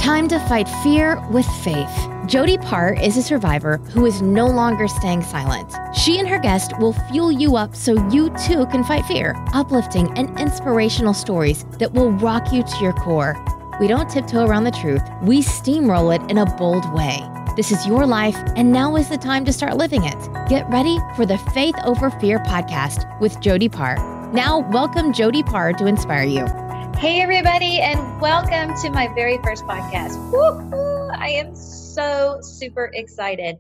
Time to fight fear with faith. Jody Paar is a survivor who is no longer staying silent. She and her guest will fuel you up so you too can fight fear. Uplifting and inspirational stories that will rock you to your core. We don't tiptoe around the truth. We steamroll it in a bold way. This is your life, and now is the time to start living it. Get ready for the Faith Over Fear podcast with Jody Paar. Now, welcome Jody Paar to inspire you. Hey, everybody, and welcome to my very first podcast. Woo-hoo! I am so super excited.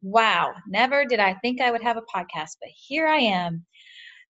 Wow, never did I think I would have a podcast, but here I am.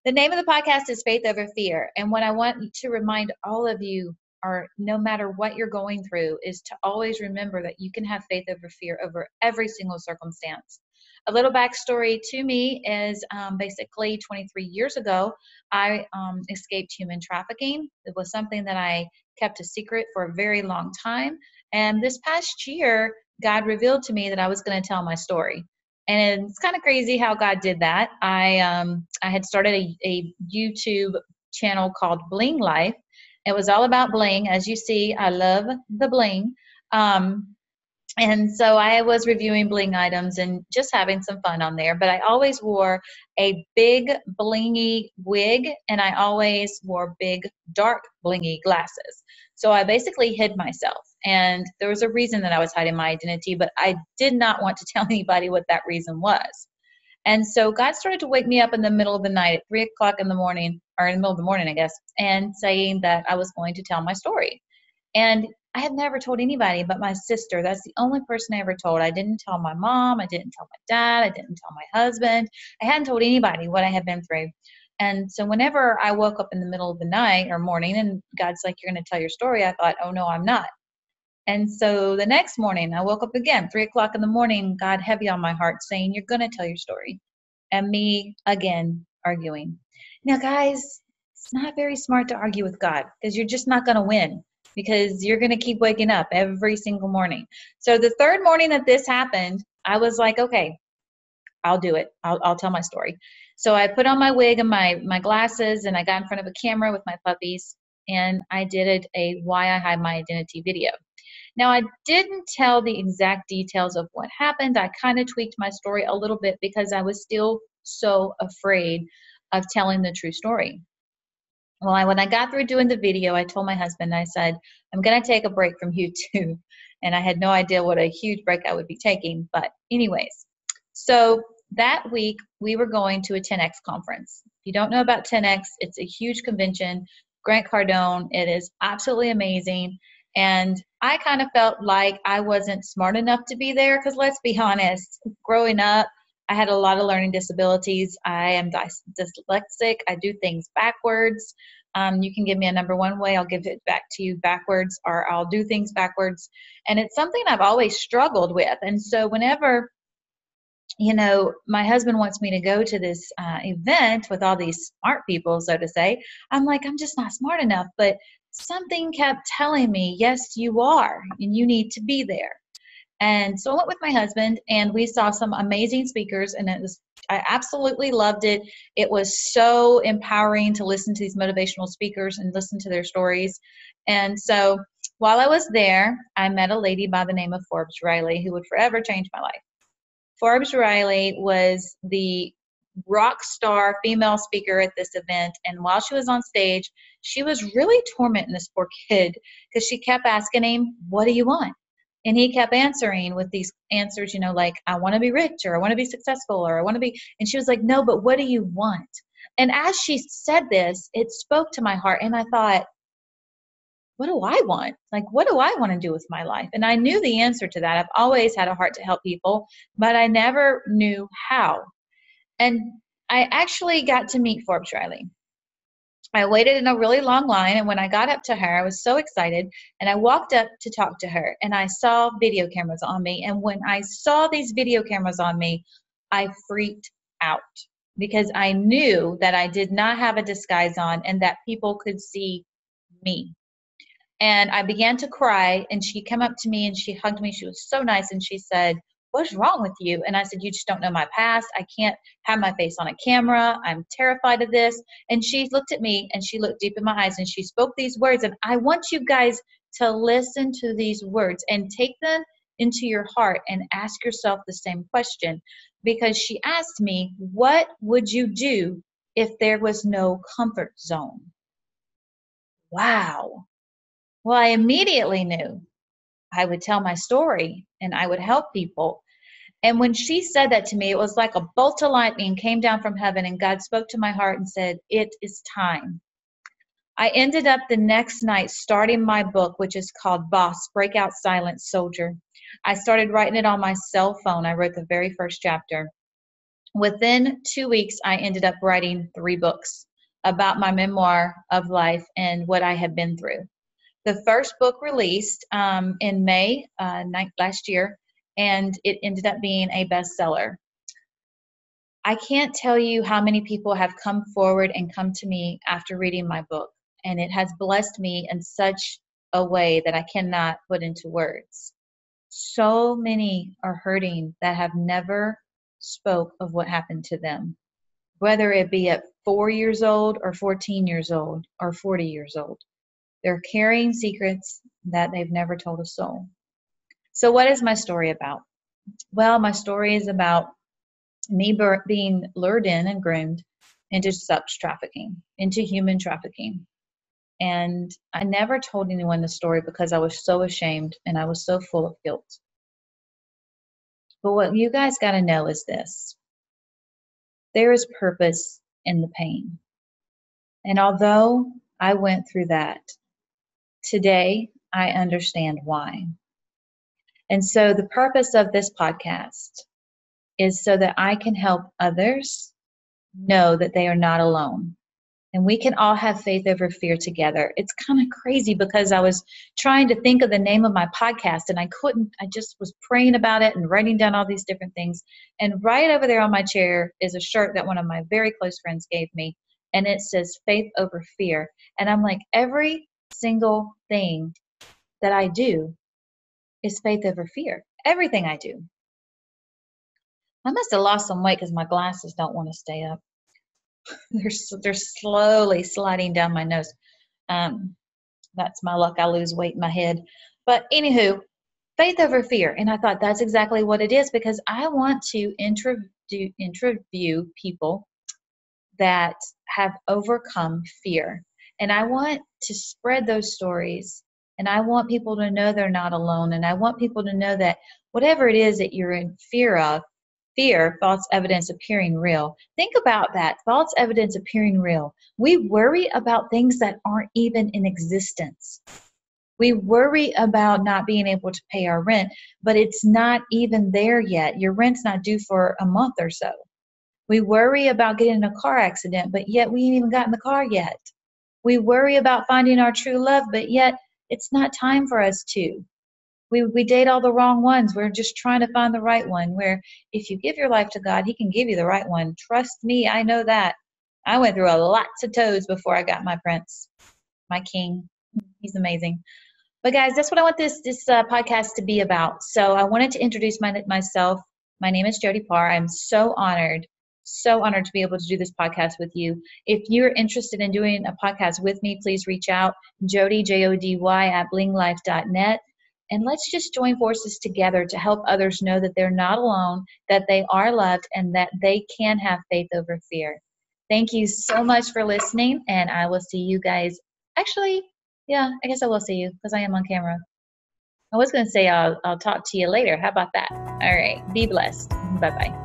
The name of the podcast is Faith Over Fear, and what I want to remind all of you are, no matter what you're going through, is to always remember that you can have faith over fear over every single circumstance. A little backstory to me is basically 23 years ago, I escaped human trafficking. It was something that I kept a secret for a very long time. And this past year, God revealed to me that I was going to tell my story. And it's kind of crazy how God did that. I had started a YouTube channel called Bling Life. It was all about bling. As you see, I love the bling. And so I was reviewing bling items and just having some fun on there. But I always wore a big blingy wig, and I always wore big dark blingy glasses. So I basically hid myself. And there was a reason that I was hiding my identity, but I did not want to tell anybody what that reason was. And so God started to wake me up in the middle of the night at 3 o'clock in the morning, or in the middle of the morning, I guess, and saying that I was going to tell my story. And I had never told anybody but my sister. That's the only person I ever told. I didn't tell my mom. I didn't tell my dad. I didn't tell my husband. I hadn't told anybody what I had been through. And so whenever I woke up in the middle of the night or morning and God's like, you're going to tell your story, I thought, oh, no, I'm not. And so the next morning, I woke up again, 3 o'clock in the morning, God heavy on my heart saying, you're going to tell your story. And me, again, arguing. Now, guys, it's not very smart to argue with God because you're just not going to win, because you're going to keep waking up every single morning. So the third morning that this happened, I was like, okay, I'll do it. I'll tell my story. So I put on my wig and my glasses, and I got in front of a camera with my puppies, and I did a Why I Hide My Identity video. Now, I didn't tell the exact details of what happened. I kind of tweaked my story a little bit because I was still so afraid of telling the true story. Well, when I got through doing the video, I told my husband, I said, I'm going to take a break from YouTube. And I had no idea what a huge break I would be taking. But anyways, so that week we were going to a 10X conference. If you don't know about 10X, it's a huge convention. Grant Cardone, it is absolutely amazing. And I kind of felt like I wasn't smart enough to be there because, let's be honest, growing up, I had a lot of learning disabilities. I am dyslexic. I do things backwards. You can give me a number one way, I'll give it back to you backwards, or I'll do things backwards. And it's something I've always struggled with. And so whenever, my husband wants me to go to this event with all these smart people, so to say, I'm like, I'm just not smart enough. But something kept telling me, yes, you are, and you need to be there. And so I went with my husband, and we saw some amazing speakers, and I absolutely loved it. It was so empowering to listen to these motivational speakers and listen to their stories. And so while I was there, I met a lady by the name of Forbes Riley, who would forever change my life. Forbes Riley was the rock star female speaker at this event, and while she was on stage, she was really tormenting this poor kid because she kept asking him, what do you want? And he kept answering with these answers, like, I want to be rich, or I want to be successful, or I want to be, and she was like, no, but what do you want? And as she said this, it spoke to my heart, and I thought, what do I want? Like, what do I want to do with my life? And I knew the answer to that. I've always had a heart to help people, but I never knew how. And I actually got to meet Forbes Riley. I waited in a really long line, and when I got up to her, I was so excited, and I walked up to talk to her, and I saw video cameras on me, and when I saw these video cameras on me, I freaked out because I knew that I did not have a disguise on and that people could see me. And I began to cry, and she came up to me, and she hugged me. She was so nice, and she said, what's wrong with you? And I said, you just don't know my past. I can't have my face on a camera. I'm terrified of this. And she looked at me, and she looked deep in my eyes, and she spoke these words. And I want you guys to listen to these words and take them into your heart and ask yourself the same question. Because she asked me, what would you do if there was no comfort zone? Wow. Well, I immediately knew I would tell my story and I would help people. And when she said that to me, it was like a bolt of lightning came down from heaven, and God spoke to my heart and said, it is time. I ended up the next night starting my book, which is called Boss, Breakout Silent Soldier. I started writing it on my cell phone. I wrote the very first chapter. Within 2 weeks, I ended up writing 3 books about my memoir of life and what I had been through. The first book released in May last year, and it ended up being a bestseller. I can't tell you how many people have come forward and come to me after reading my book, and it has blessed me in such a way that I cannot put into words. So many are hurting that have never spoke of what happened to them, whether it be at 4 years old or 14 years old or 40 years old. They're carrying secrets that they've never told a soul. So what is my story about? Well, my story is about me being lured in and groomed into sex trafficking, into human trafficking. And I never told anyone the story because I was so ashamed and I was so full of guilt. But what you guys got to know is this. There is purpose in the pain. And although I went through that, today I understand why. And so the purpose of this podcast is so that I can help others know that they are not alone. And we can all have faith over fear together. It's kind of crazy because I was trying to think of the name of my podcast and I couldn't. I just was praying about it and writing down all these different things. And right over there on my chair is a shirt that one of my very close friends gave me. And it says faith over fear. And I'm like, every single thing that I do is faith over fear. Everything I do. I must have lost some weight because my glasses don't want to stay up. They're slowly sliding down my nose. That's my luck. I lose weight in my head. But anywho, faith over fear. And I thought that's exactly what it is, because I want to interview people that have overcome fear. And I want to spread those stories. And I want people to know they're not alone. And I want people to know that whatever it is that you're in fear of, false evidence appearing real. Think about that. False evidence appearing real. We worry about things that aren't even in existence. We worry about not being able to pay our rent, but it's not even there yet. Your rent's not due for a month or so. We worry about getting in a car accident, but yet we ain't even got in the car yet. We worry about finding our true love, but yet it's not time for us to. We date all the wrong ones. We're just trying to find the right one, where if you give your life to God, He can give you the right one. Trust me, I know that. I went through lots of toes before I got my prince, my king. He's amazing. But guys, that's what I want this podcast to be about. So I wanted to introduce myself. My name is Jody Paar. I'm so honored to be able to do this podcast with you. If you're interested in doing a podcast with me, please reach out, Jody, Jody, at blinglife.net. And let's just join forces together to help others know that they're not alone, that they are loved, and that they can have faith over fear. Thank you so much for listening, and I will see you guys. Actually, yeah, I guess I will see you because I am on camera. I was going to say I'll talk to you later. How about that? All right. Be blessed. Bye-bye.